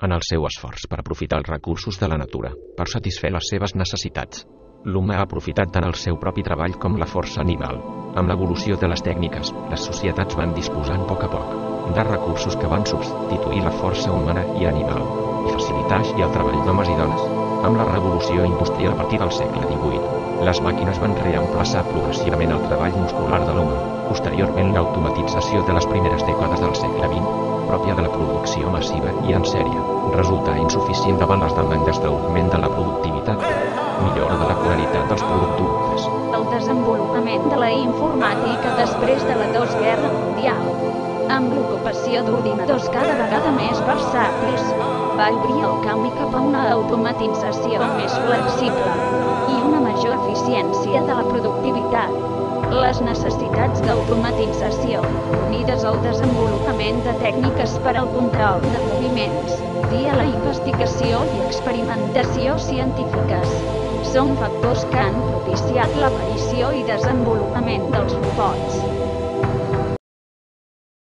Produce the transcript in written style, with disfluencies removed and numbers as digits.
en el seu esforç per aprofitar els recursos de la natura, per satisfer les seves necessitats. L'humà ha aprofitat tant el seu propi treball com la força animal. Amb l'evolució de les tècniques, les societats van disposant a poc de recursos que van substituir la força humana i animal, i facilitar així el treball d'homes i dones. Amb la revolució industrial a partir del segle XVIII, les màquines van reemplaçar progressivament el treball muscular de l'home. Posteriorment, l'automatització de les primeres dècades del segle XX, pròpia de la producció massiva i en sèrie, resulta insuficient davant les demandes d'augment de la productivitat, millora de la qualitat dels productes. El desenvolupament de la informàtica després de la Guerra Mundial, amb l'ocupació d'ordinadors cada vegada més versàtils, va obrir el canvi cap a una automatització més flexible i una major eficiència de la productivitat. Les necessitats d'automatització, unides al desenvolupament de tècniques per al control de moviments, via la investigació i experimentació científiques, són factors que han propiciat l'aparició i desenvolupament dels robots.